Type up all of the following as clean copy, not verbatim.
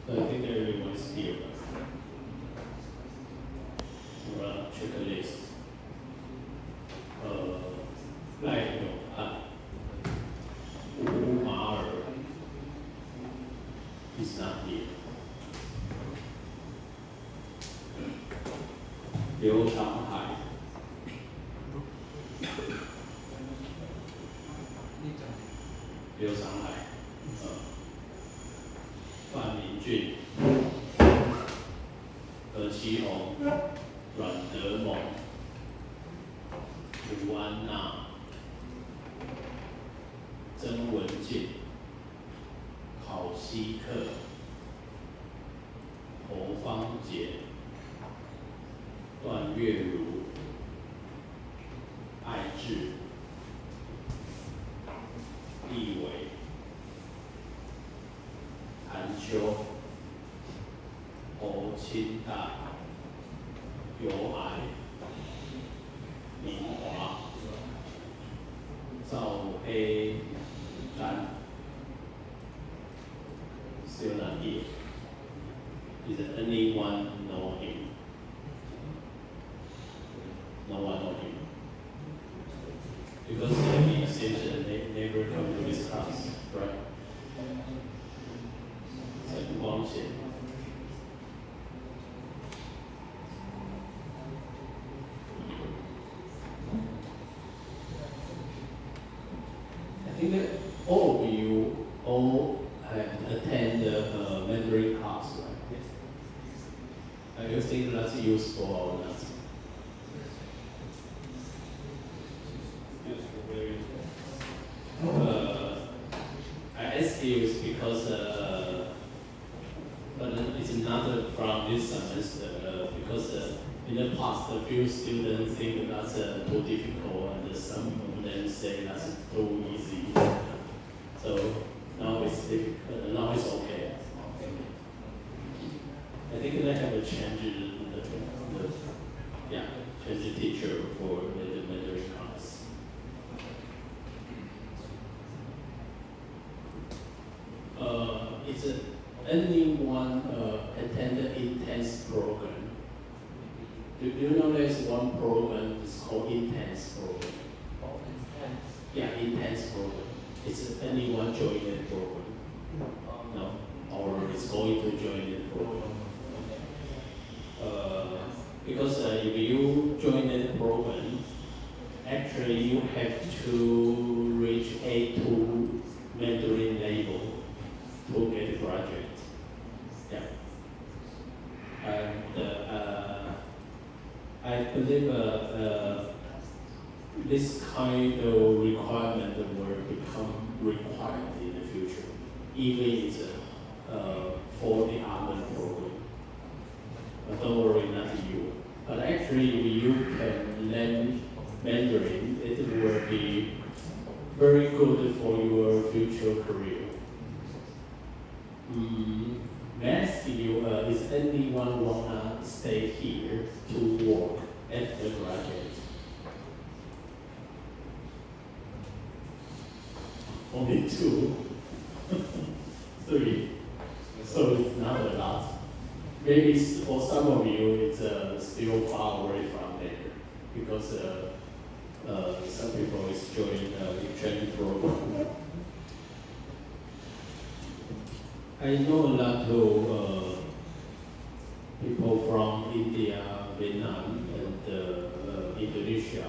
So I think everyone is here. So check the list. 赖永汉、吴马尔 is not here. 刘长海、刘长海，范明俊、何其宏、阮德猛、吴安娜、曾文静、郝希克、侯芳杰、段月如、艾智、立伟、韩秋、侯清大、尤矮、明华、赵黑詹 still not here. Is anyone know him? No one know him. Because he seems they never come to this class, right? 陈光显。I think that all of you have attended Mandarin class, right? You think that's useful or not? I ask you is because but it's not from this semester because in the past a few students think that's too difficult and some of them say that's too easy. So now it's difficult. Now it's okay. I think they have a change change the teacher for the Mandarin class. It's anyone attended intense program. Do you know there's one program it's called intense program? Yeah, intense program. It's anyone join the program? No, or is going to join the program? Because if you join the program, actually you have to reach A2 Mandarin level to get a graduate. Yeah. And I believe this kind of requirement will become required in the future, even it's for the other program. But don't worry, not you. But actually, if you can learn Mandarin, it will be very good for your future career. May I ask you, is anyone wanna stay here to work after graduate? Only 2, 3. So it's not a lot. Maybe for some of you, it's still far away from there because some people is joining the training program. I know a lot of people from India, Vietnam, and Indonesia.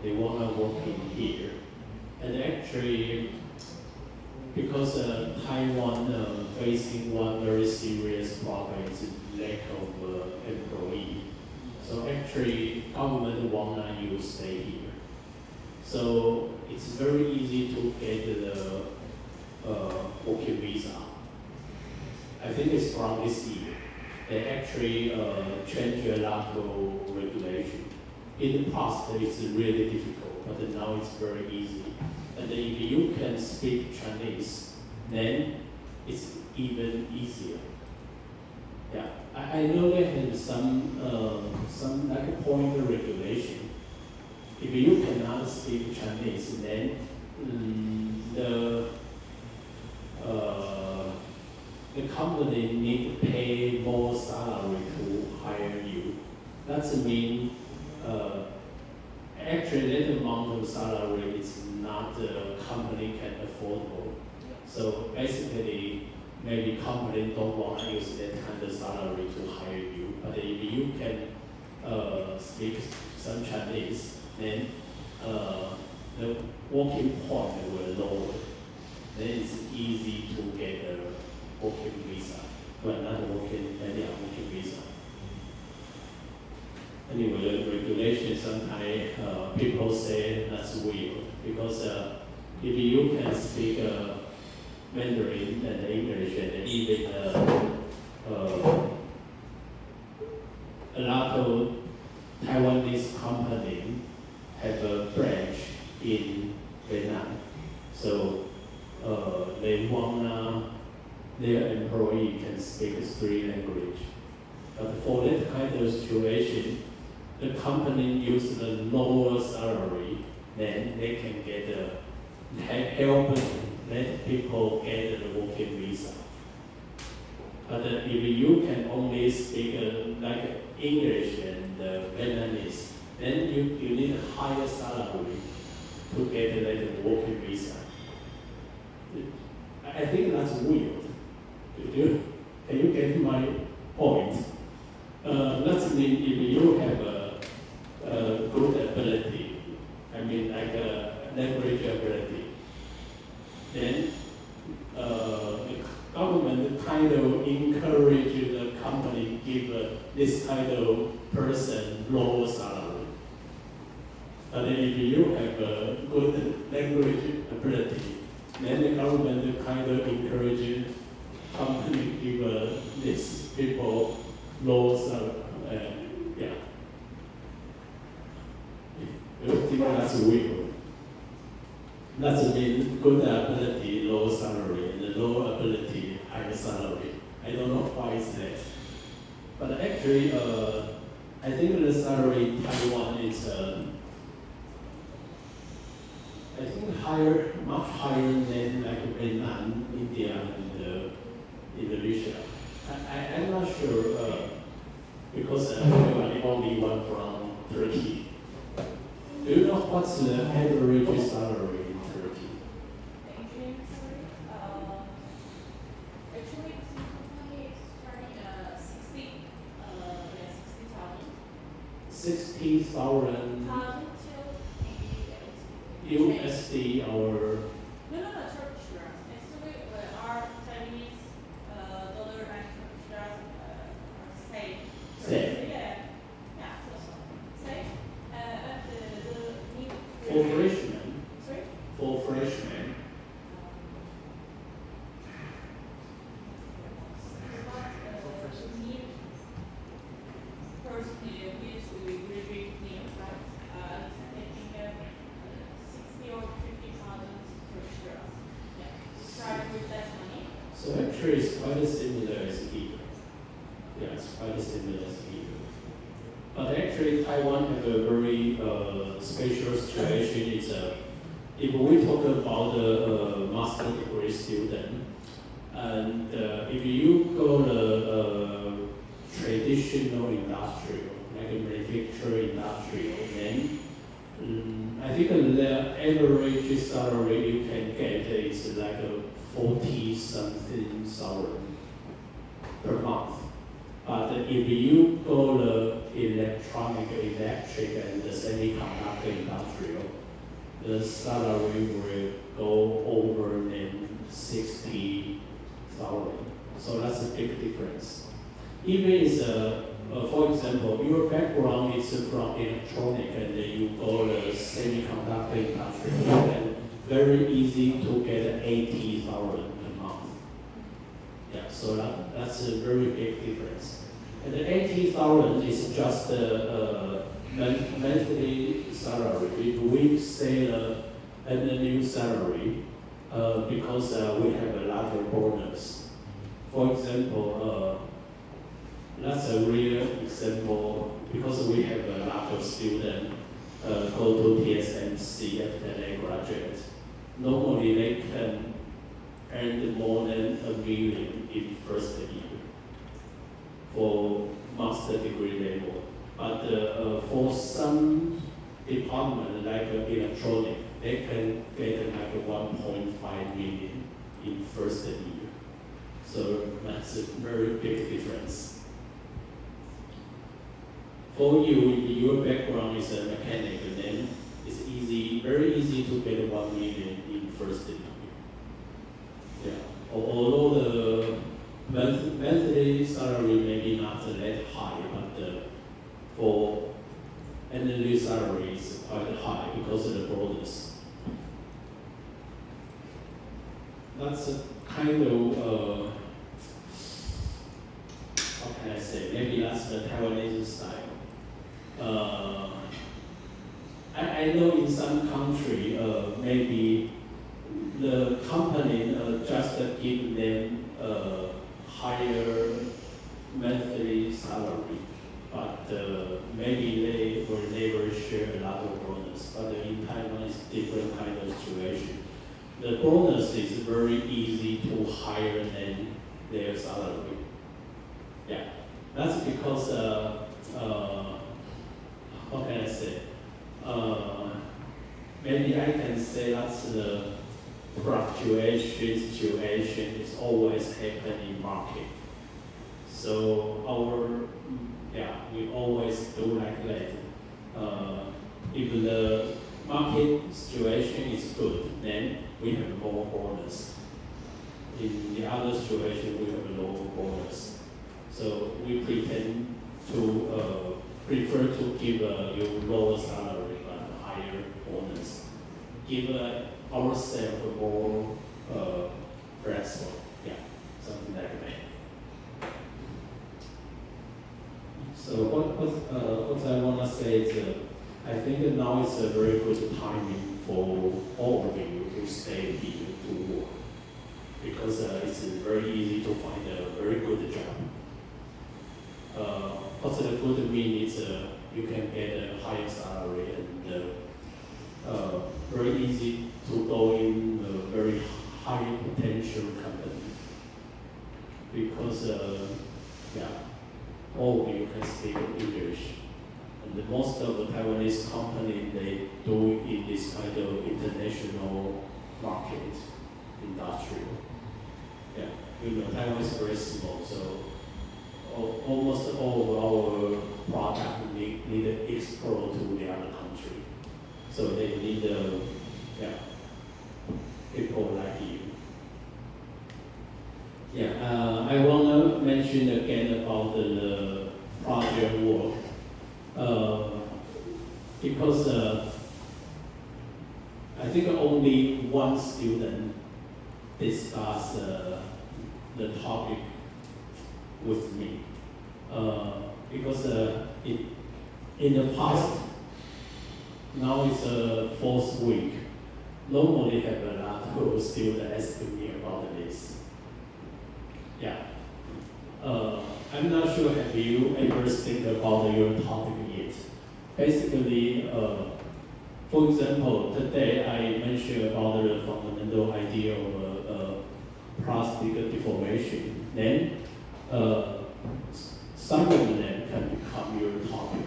They want to work in here, and actually, because Taiwan facing one very serious problem is lack of employee. So actually, government wanna you stay here. So it's very easy to get the working visa. I think it's from this year. They actually change a lot of regulation. In the past, it's really difficult, but now it's very easy. And if you can speak Chinese, then it's even easier. Yeah, I know they have some like a point regulation. If you cannot speak Chinese, then the company need to pay more salary to hire you. That means actually that amount of salary is not the company can affordable. So basically, maybe company don't want to use that kind of salary to hire you. But if you can speak some Chinese, then the working point will lower. Then it's easy to get a working visa. Well, not working visa. Anyway, the regulation sometimes people say that's weird because if you can speak Mandarin and English and even a lot of Taiwanese companies have a branch in Vietnam, so they want their employee can speak 3 languages. But for that kind of situation, the company use the lower salary, then they can get help let people get the working visa. But if you can only speak like English and Vietnamese, then you need a higher salary to get the working visa. I think that's weird. Can you get my point? That means if you have a good ability, I mean like a language ability, then the government kind of encourage the company give this kind of person lower salary. But if you have a good language ability, then the government kind of encourage company give these people lower salary. Yeah. I think that's weird. That means good ability, low salary, and low ability, higher salary. I don't know why it's that. But actually, I think the salary in Taiwan is, I think higher, much higher than like Vietnam, India, and Indonesia. I'm not sure because I'm the only one from Turkey. Do you know what's the average salary? $60,000 USD or No, Turkish lira. Actually, our Chinese dollar and Turkish lira are same. Same. Yeah, same. But the new for freshmen? Sorry? For freshmen. First year, we graduate new, right? Taking 60 or 50,000 Turkish lira. Yeah, starting with that money. So actually it's quite similar as here. Yeah, it's quite similar as here. But actually Taiwan have a very special situation. It's if we talk about the master degree student, and if you go the traditional industrial, like a manufacturing industrial, then I think the average salary you can get is like a 40-something thousand per month. But if you go the electric, and the semiconductor industrial, the salary will go over than 60,000. So that's a big difference. Even is for example, your background is from electronic and then you go the semiconductor industry, and very easy to get 80,000 a month. Yeah, so that's a very big difference. And the 80,000 is just monthly salary. If we say the annual salary, because we have a lot of bonus. For example, that's a real example because we have a lot of students go to TSMC after they graduate. Normally they can earned more than $1 million in first year for master degree level. But for some department like electronic, they can get like 1.5 million in first year. So that's a very big difference. For you, your background is a mechanic, then it's easy, very easy to get 1 million in first year. Yeah. Although the monthly salary may be not that high, but for annual salary is quite high because of the bonus. That's a kind of how can I say? Maybe that's the Taiwanese style. I know in some country, maybe the company just give them higher monthly salary, but maybe they will never share a lot of bonus. But in Taiwan, it's different kind of situation. The bonus is very easy to higher than their salary. Yeah, that's because how can I say? Maybe I can say that's the fluctuation situation is always happening in market. So we always do like that. If the market situation is good, then we have more bonus. In the other situation, we have lower bonus. So we pretend to prefer to give you lower salary but higher bonus. Give ourselves more flexible, something like that. So what I want to say is, I think now is a very good timing for all of you to stay here to work, because it's very easy to find a very good job. What's the good mean is you can get a higher salary and very easy to go in a very high potential company, because all of you can speak English. And most of the Taiwanese companies, they do in this kind of international market, industrial. Taiwan is very small, so almost all of our products need to export to the other country. So they need people like you. I want to mention again about the project work. Because I think only one student discussed the topic with me. Because in the past, now it's fourth week, normally have a lot of students asking me about this. I'm not sure have you ever think about your topic yet. Basically, for example, today I mentioned about the fundamental idea of plastic deformation. Then some of them can become your topic.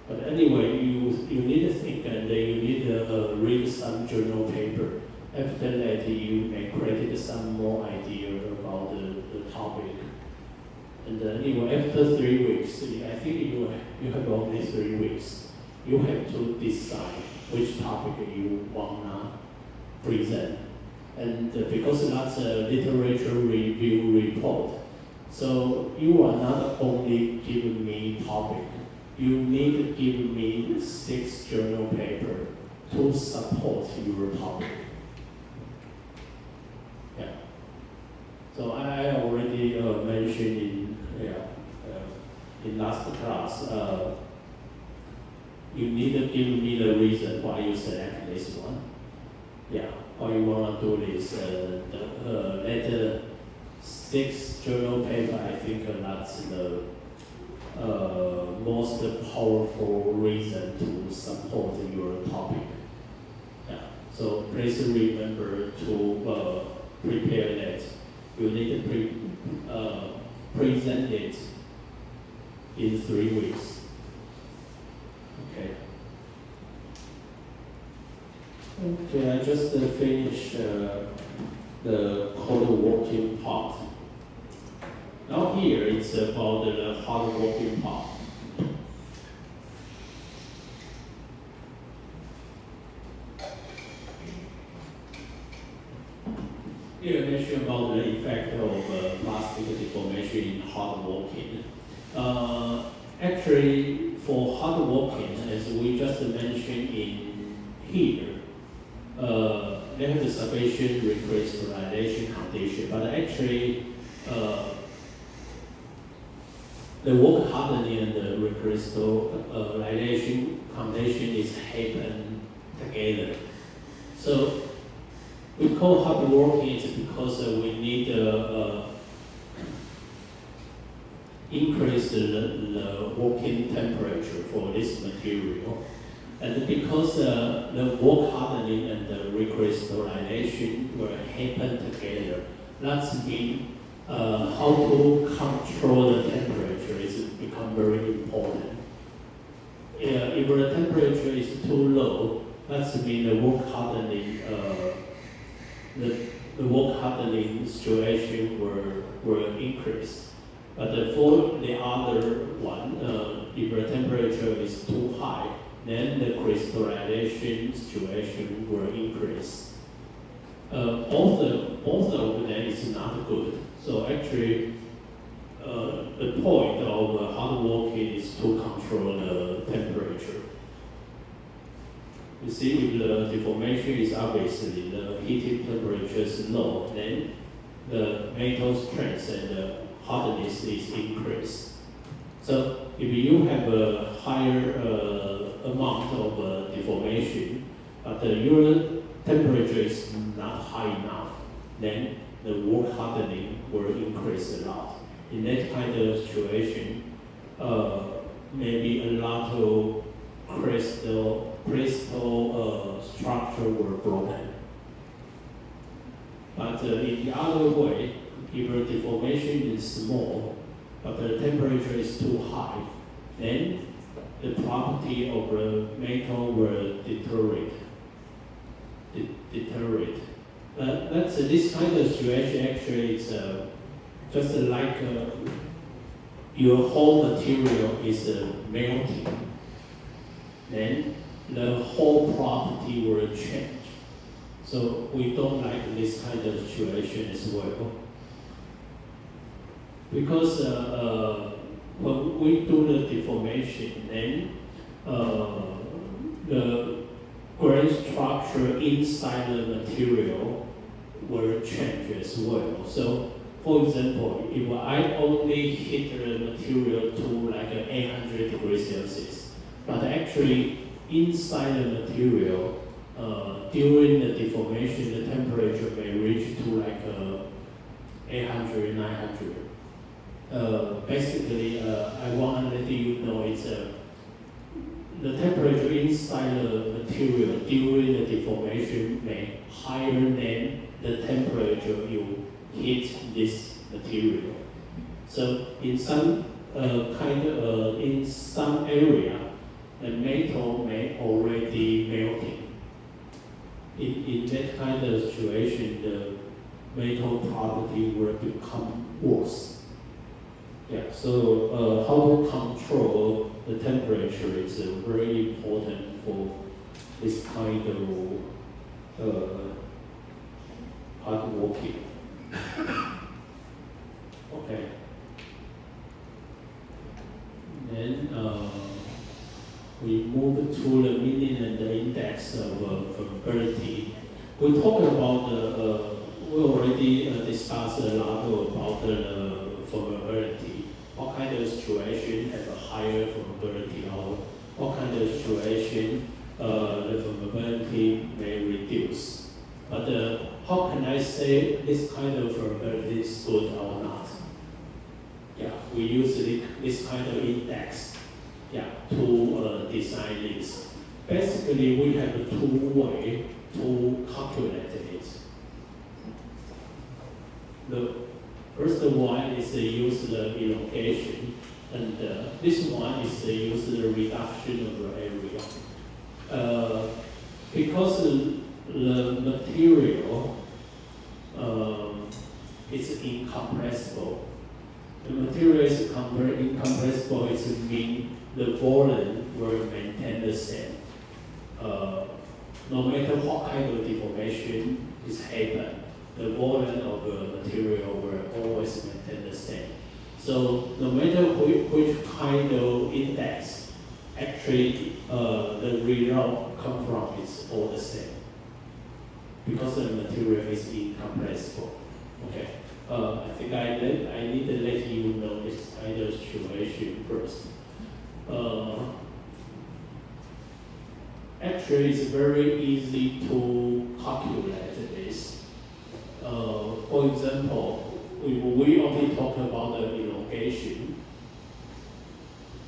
But anyway, you need to think and you need to read some journal paper. After that, you may create some more idea about the topic. And anyway, after 3 weeks, I think you have only 3 weeks. You have to decide which topic you wanna present. And because that's a literature review report, so you are not only giving me topic, you need to give me 6 journal paper to support your topic. So I already mentioned in last class, you need to give me the reason why you select this one. Why you want to do this. Let 6 journal paper, I think that's the most powerful reason to support your topic. So please remember to prepare that. You need to present it in 3 weeks. Okay. Okay, I just finished the code working part. Now here it's about the hard working part. Here I mentioned about the effect of plastic deformation in hard working. Actually, for hard working, as we just mentioned in here, they have the sufficient recrystallization condition, but actually, the work hardening and the recrystallization condition is happen together. So we call hard working is because we need increase the working temperature for this material. And because the work hardening and the recrystallization will happen together, that means how to control the temperature is become very important. If the temperature is too low, that means the work hardening the work hardening situation will increase. But for the other one, if the temperature is too high, then the crystallization situation will increase. Both of them is not good. So actually, the point of hard working is to control the temperature. You see, if the deformation is obviously the heating temperature is low, then the metal strength and the hardness is increased. So if you have a higher amount of deformation, but your temperature is not high enough, then the work hardening will increase a lot. In that kind of situation, maybe a lot of crystal structure were broken. But in the other way, if the deformation is small, but the temperature is too high, then the property of the metal will deteriorate. That's this kind of situation. Actually, it's just like your whole material is melting. Then the whole property will change. So we don't like this kind of situation as well. Because when we do the deformation, then the grain structure inside the material will change as well. So, for example, if I only heat the material to like 800 degrees Celsius, but actually inside the material, during the deformation, the temperature may reach to like 800, 900. Basically, I want to let you know it's the temperature inside the material during the deformation may higher than the temperature you heat this material. So in some in some area, the metal may already melting. In that kind of situation, the metal property will become worse. Yeah, so how to control the temperature is very important for this kind of hard working. Okay. Then we move to the meaning and the index of vulnerability. We talked about we already discussed a lot about the vulnerability. What kind of situation have a higher vulnerability, or what kind of situation the vulnerability may reduce. But how can I say this kind of vulnerability is good or not? Yeah, we use this kind of index, to design this. Basically, we have two ways to calculate it. The first one is the use the elongation, and this one is the use the reduction of the area. Because the material is incompressible. The material is incompressible, it means the volume will maintain the same. No matter what kind of deformation is happen, the volume of the material will always maintain the same. So no matter which kind of index, actually the result come from is all the same. Because the material is incompressible. Okay. I think I need to let you know this kind of situation first. Actually, it's very easy to calculate this. For example, we only talk about the elongation.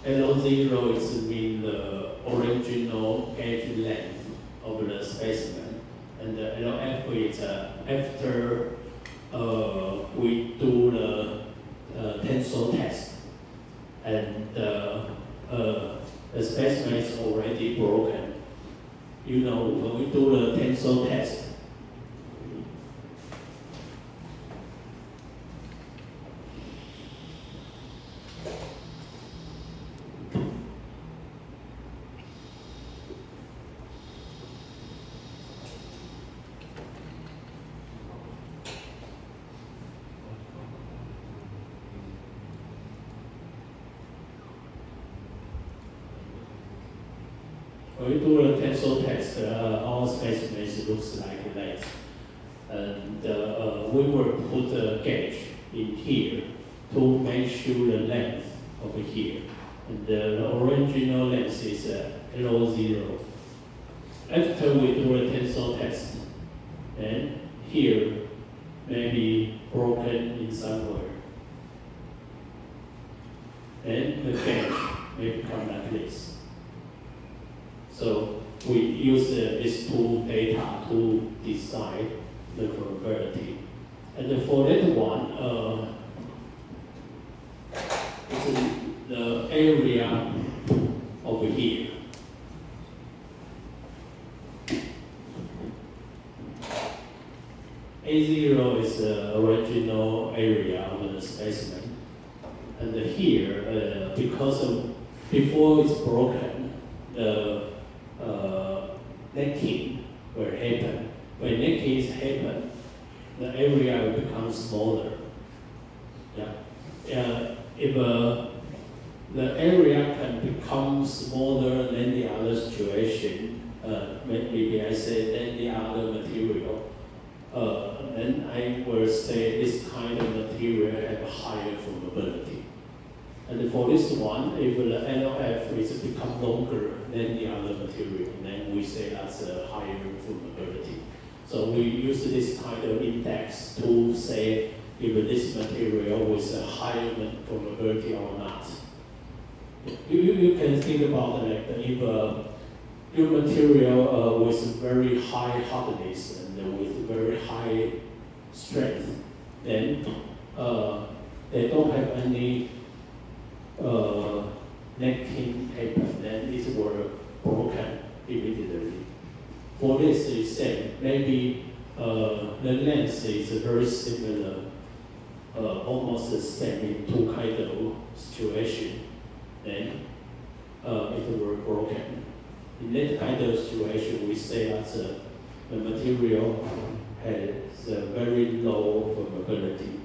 L0 is mean the original gauge length of the specimen, and the LF is after we do the tensile test, and the specimen is already broken. You know, when we do the tensile test, when we do the tensile test, our specimen looks like that. And we will put a gauge in here to measure the length over here. And the original length is L0. After we do the tensile test, then here may be broken in somewhere. And the gauge may become like this. So we use these two data to decide the probability. And for that one, it's the area over here. A0 is the original area of the specimen. And here, because of before it's broken, the necking will happen. When necking is happen, the area will become smaller. If the area can become smaller than the other situation, maybe I say than the other material, then I will say this kind of material have a higher formability. And for this one, if the LF is become longer than the other material, then we say that's a higher formability. So we use this kind of index to say if this material was a higher formability or not. You can think about like if your material with very high hardness and with very high strength, then they don't have any necking happen, then it will broken immediately. For this is same. Maybe the length is very similar, almost the same in two kind of situation. Then it will broken. In that kind of situation, we say that the material has a very low formability.